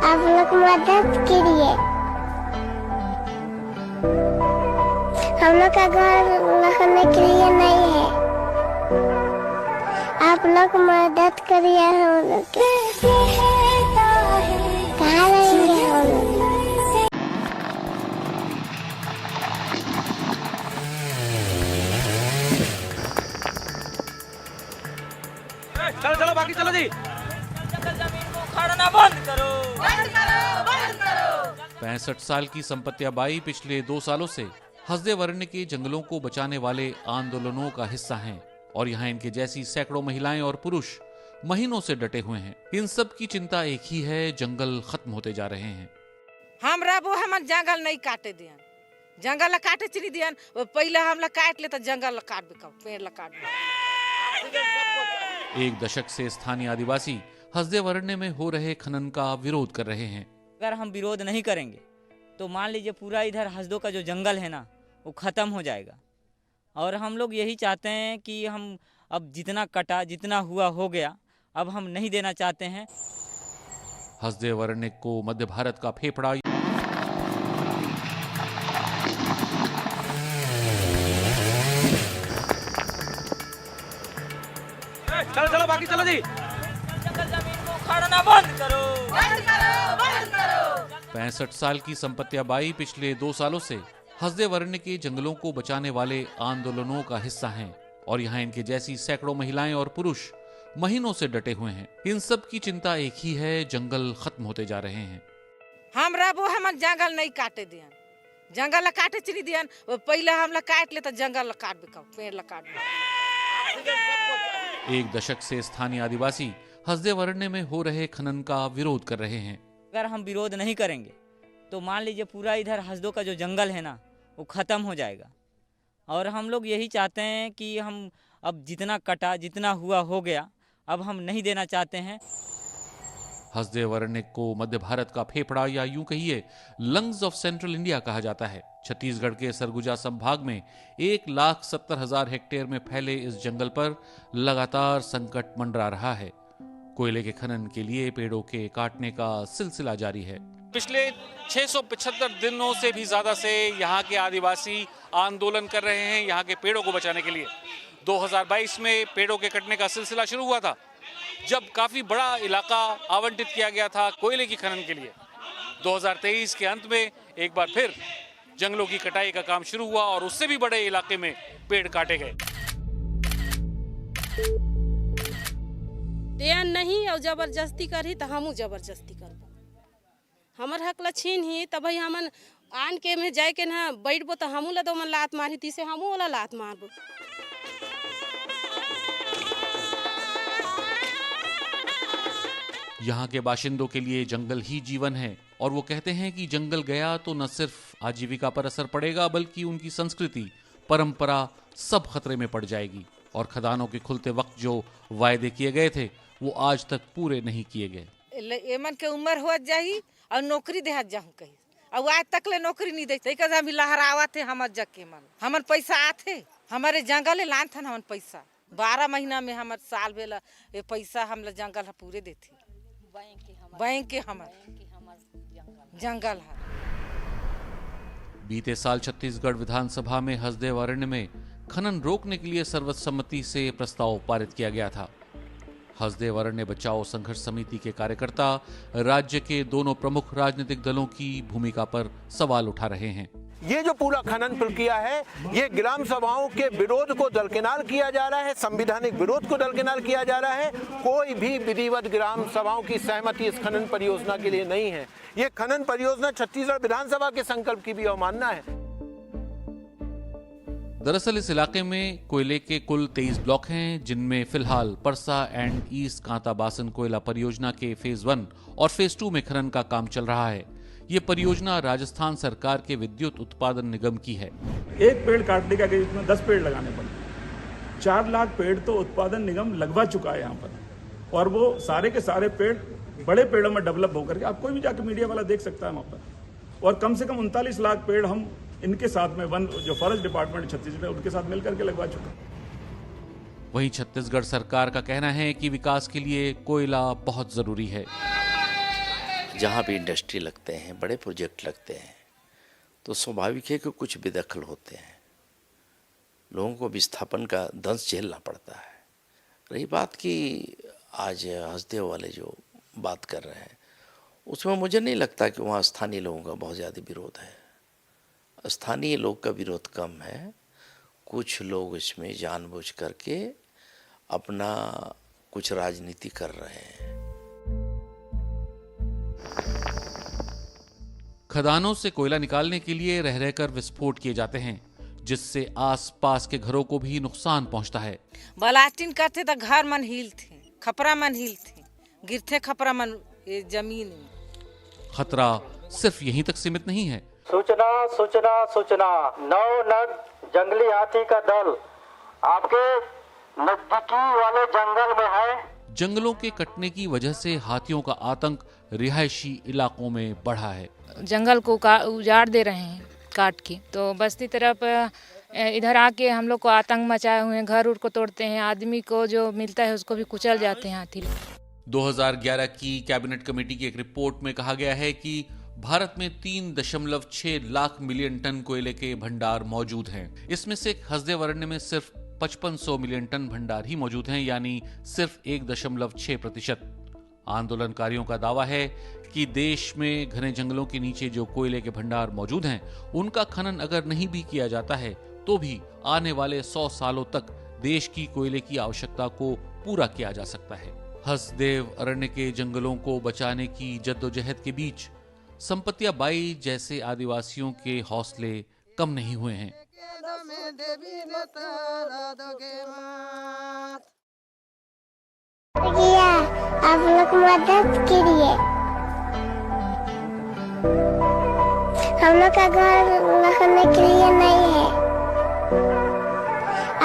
आप लोग मदद करिए। हम लोग का घर रहने के लिए नहीं है, आप लोग मदद करिए। हम लोग कहाँ रहेंगे हम लोग? चलो चलो बाकी चलो जी। जमीन को उखाड़ना बंद करो, बंद करो, बंद करो। 65 साल की संपत्तिया बाई पिछले 2 सालों से हसदे वरण्य के जंगलों को बचाने वाले आंदोलनों का हिस्सा हैं और यहाँ इनके जैसी सैकड़ों महिलाएं और पुरुष महीनों से डटे हुए हैं। इन सब की चिंता एक ही है, जंगल खत्म होते जा रहे हैं। हमरा वो हम जंगल नहीं काटे दियन, जंगल काटे चली दियन। पहले हम काट ले तो जंगल काट भी, पेड़ काट भी। एक दशक से स्थानीय आदिवासी हसदे वरण्य में हो रहे खनन का विरोध कर रहे हैं। अगर हम विरोध नहीं करेंगे तो मान लीजिए पूरा इधर हसदो का जो जंगल है ना वो खत्म हो जाएगा। और हम लोग यही चाहते हैं कि हम अब जितना कटा जितना हुआ हो गया, अब हम नहीं देना चाहते हैं। हसदे वरण्य को मध्य भारत का फेफड़ा चलो चलो बाकी चलो जी। जमीन को उखाड़ना बंद करो, बंद करो, बंद करो। 65 साल की संपत्तिया बाई पिछले 2 सालों से हसदे वरण्य के जंगलों को बचाने वाले आंदोलनों का हिस्सा हैं और यहाँ इनके जैसी सैकड़ों महिलाएं और पुरुष महीनों से डटे हुए हैं। इन सब की चिंता एक ही है, जंगल खत्म होते जा रहे हैं। हमरा वो हम जंगल नहीं काटे दियन, जंगल काटे चली दियन। पहले हम काट ले तो जंगल काट भी, पेड़ काट भी। एक दशक से स्थानीय आदिवासी हसदे वरण्य में हो रहे खनन का विरोध कर रहे हैं। अगर हम विरोध नहीं करेंगे तो मान लीजिए पूरा इधर हसदो का जो जंगल है ना वो खत्म हो जाएगा। और हम लोग यही चाहते हैं कि हम अब जितना कटा जितना हुआ हो गया, अब हम नहीं देना चाहते हैं। हसदे वरण्य को मध्य भारत का फेफड़ा या यूं कहिए लंग्स ऑफ सेंट्रल इंडिया कहा जाता है। छत्तीसगढ़ के सरगुजा संभाग में 1,70,000 हेक्टेयर में फैले इस जंगल पर लगातार संकट मंडरा रहा है। कोयले के खनन के लिए पेड़ों के काटने का सिलसिला जारी है। पिछले 675 दिनों से भी ज्यादा से यहाँ के आदिवासी आंदोलन कर रहे हैं यहाँ के पेड़ों को बचाने के लिए। 2022 में पेड़ों के कटने का सिलसिला शुरू हुआ था, जब काफी बड़ा इलाका आवंटित किया गया था कोयले की खनन के लिए। 2023 के अंत में एक बार फिर जंगलों की कटाई का काम शुरू हुआ और उससे भी बड़े इलाके में पेड़ काटे गए। ध्यान नहीं और जबरदस्ती करी तो हमू जबरदस्ती करब। हमर हक ला छीन ही तब हमन आन के में जाए के ना बैठबो तो हमू ला दो मन लात मारी, तीसे हमू वाला लात मारबो। यहाँ के बाशिंदों के लिए जंगल ही जीवन है और वो कहते हैं कि जंगल गया तो न सिर्फ आजीविका पर असर पड़ेगा बल्कि उनकी संस्कृति, परंपरा सब खतरे में पड़ जाएगी। और खदानों के खुलते वक्त जो वायदे किए गए थे वो आज तक पूरे नहीं किए गए। एमन के उम्र हो जाही और नौकरी देहत जाहूँ कहीं, और आज तक ले नौकरी नहीं देते। हम लहरावा थे हमर जग के मन, हमर पैसा आते हमारे जंगल लान था हमन पैसा। 12 महीना में हमर साल बेला ये पैसा हम जंगल पूरे देते। बैंक के हमर जंगल है। बीते साल छत्तीसगढ़ विधानसभा में हसदे वरण्य में खनन रोकने के लिए सर्वसम्मति से प्रस्ताव पारित किया गया था। हसदे वरण्य बचाओ संघर्ष समिति के कार्यकर्ता राज्य के दोनों प्रमुख राजनीतिक दलों की भूमिका पर सवाल उठा रहे हैं। ये जो पूरा खनन प्रक्रिया है, ये ग्राम सभाओं के विरोध को दरकिनार किया जा रहा है, संवैधानिक विरोध को दरकिनार किया जा रहा है। कोई भी विधिवत ग्राम सभाओं की सहमति इस खनन परियोजना के लिए नहीं है। ये खनन परियोजना छत्तीसगढ़ विधानसभा के संकल्प की भी अवमानना है। दरअसल इस इलाके में कोयले के कुल 23 ब्लॉक हैं, जिनमें फिलहाल परसा एंड ईस्ट कांता बासन कोयला परियोजना के फेज 1 और फेज 2 में खनन का काम चल रहा है। ये परियोजना राजस्थान सरकार के विद्युत उत्पादन निगम की है। एक पेड़ काटने का इसमें 10 पेड़ लगाने पड़े। 4 लाख पेड़ तो उत्पादन निगम लगवा चुका है यहाँ पर, और वो सारे के सारे पेड़ बड़े पेड़ों में डेवलप होकर के आप कोई भी जाकर मीडिया वाला देख सकता है वहाँ पर। और कम से कम 39 लाख पेड़ हम इनके साथ में वन जो फॉरेस्ट डिपार्टमेंट छत्तीसगढ़ उनके साथ मिलकर के लगवा चुका। वहीं छत्तीसगढ़ सरकार का कहना है कि विकास के लिए कोयला बहुत जरूरी है। जहाँ भी इंडस्ट्री लगते हैं, बड़े प्रोजेक्ट लगते हैं, तो स्वाभाविक है कि कुछ बेदखल होते हैं, लोगों को विस्थापन का दंश झेलना पड़ता है। रही बात कि आज हसदेव वाले जो बात कर रहे हैं, उसमें मुझे नहीं लगता कि वहाँ स्थानीय लोगों का बहुत ज़्यादा विरोध है। स्थानीय लोग का विरोध कम है, कुछ लोग इसमें जानबूझ करके अपना कुछ राजनीति कर रहे हैं। खदानों से कोयला निकालने के लिए रह रहकर विस्फोट किए जाते हैं, जिससे आसपास के घरों को भी नुकसान पहुंचता है। ब्लास्टिंग करते तो घर मन हिलते, खपरा मन हिलते, गिरते खपरा मन जमीन में। खतरा सिर्फ यहीं तक सीमित नहीं है। सूचना सूचना सूचना, 9 नग जंगली हाथी का दल आपके नजदीकी वाले जंगल में है। जंगलों के कटने की वजह से हाथियों का आतंक रिहायशी इलाकों में बढ़ा है। जंगल को उजाड़ दे रहे हैं काट के, तो बस्ती तरफ इधर आके हम लोग को आतंक मचाए हुए हैं, घर उड़ को तोड़ते हैं, आदमी को जो मिलता है उसको भी कुचल जाते हैं हाथी। 2011 की कैबिनेट कमेटी की एक रिपोर्ट में कहा गया है कि भारत में 3.6 लाख मिलियन टन कोयले के भंडार मौजूद हैं। इसमें से हसदेव अरण्य में सिर्फ 5500 मिलियन टन भंडार ही मौजूद हैं, यानी सिर्फ 1.6%। आंदोलनकारियों का दावा है कि देश में घने जंगलों के नीचे जो कोयले के भंडार मौजूद हैं, उनका खनन अगर नहीं भी किया जाता है तो भी आने वाले 100 सालों तक देश की कोयले की आवश्यकता को पूरा किया जा सकता है। हसदेव अरण्य के जंगलों को बचाने की जद्दोजहद के बीच संपत्तिया बाई जैसे आदिवासियों के हौसले कम नहीं हुए हैं। आप लोग मदद करिए, हम लोग का घर रहने के लिए नहीं है,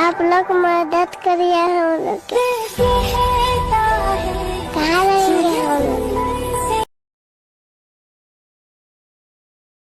आप लोग मदद करिए हम लोग। कहाँ